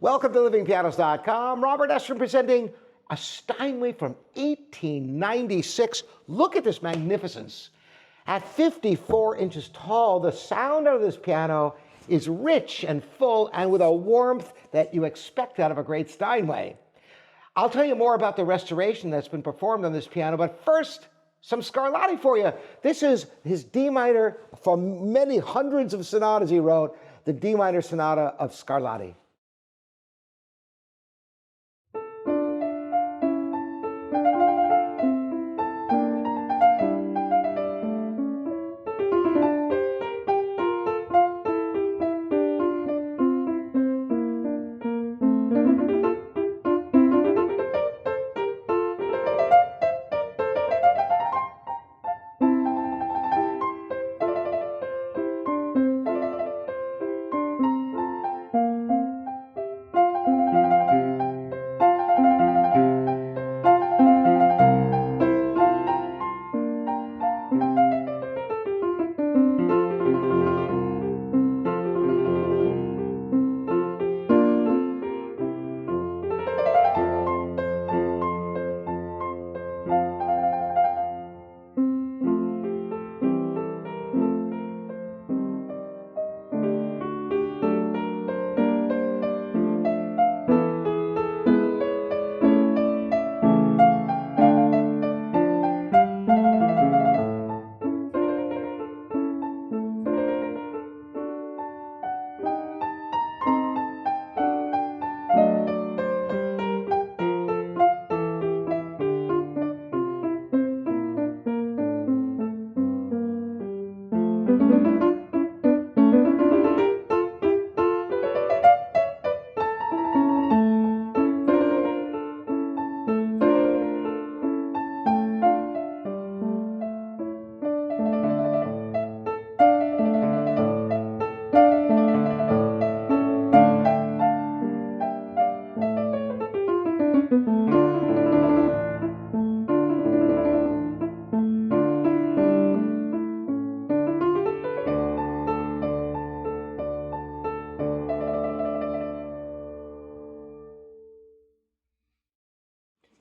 Welcome to livingpianos.com. Robert Estrin presenting a Steinway from 1896. Look at this magnificence. At 54 inches tall, the sound of this piano is rich and full and with a warmth that you expect out of a great Steinway. I'll tell you more about the restoration that's been performed on this piano, but first, some Scarlatti for you. This is his D minor from many hundreds of sonatas he wrote, the D minor sonata of Scarlatti.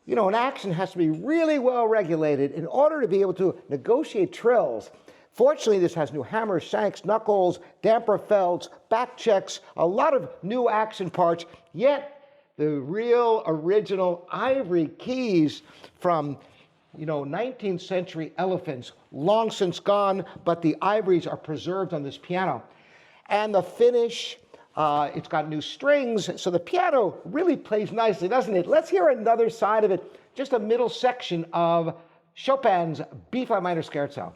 You know, an action has to be really well regulated in order to be able to negotiate trills. Fortunately, this has new hammers, shanks, knuckles, damper felts, backchecks, a lot of new action parts, yet the real original ivory keys from 19th century elephants, long since gone, but the ivories are preserved on this piano. And the finish, it's got new strings, so the piano really plays nicely, doesn't it? Let's hear another side of it, just a middle section of Chopin's B-flat minor scherzo.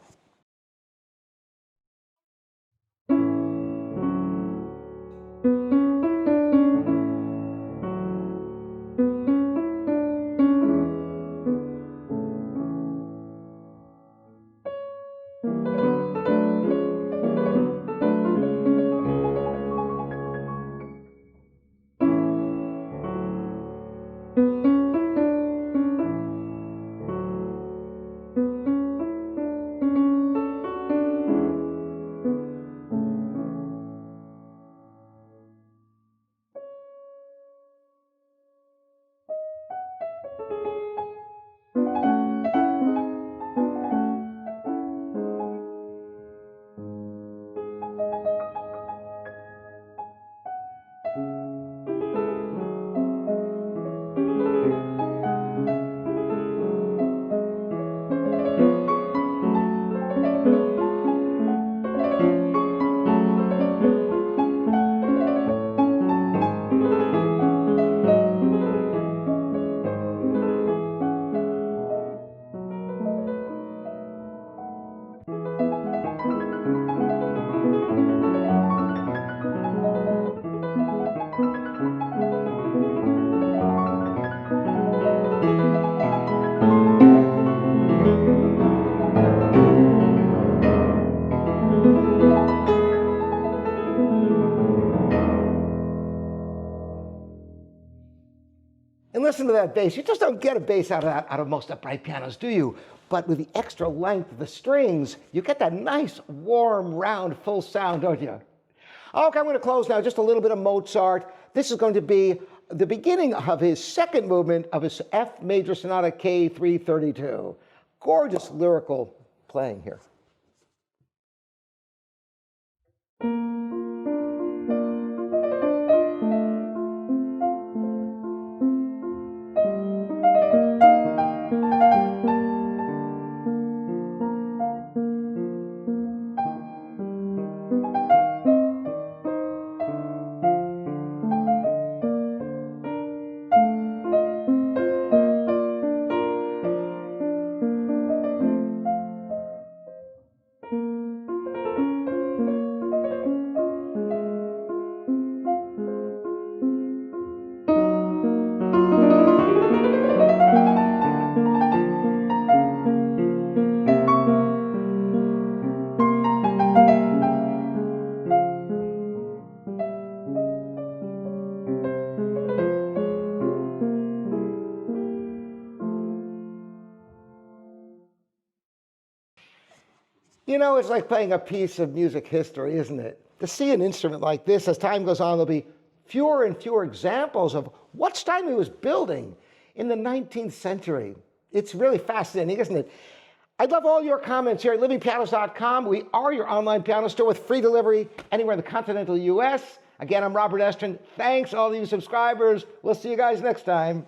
listen to that bass. You just don't get a bass out of most upright pianos, do you? But with the extra length of the strings, you get that nice, warm, round, full sound, don't you? Okay, I'm going to close now. Just a little bit of Mozart. This is going to be the beginning of his second movement of his F major sonata K332. Gorgeous lyrical playing here. You know, it's like playing a piece of music history, isn't it? To see an instrument like this, as time goes on, there'll be fewer and fewer examples of what Steinway was building in the 19th century. It's really fascinating, isn't it? I'd love all your comments here at livingpianos.com. We are your online piano store with free delivery anywhere in the continental US. Again, I'm Robert Estrin. Thanks, all of you subscribers. We'll see you guys next time.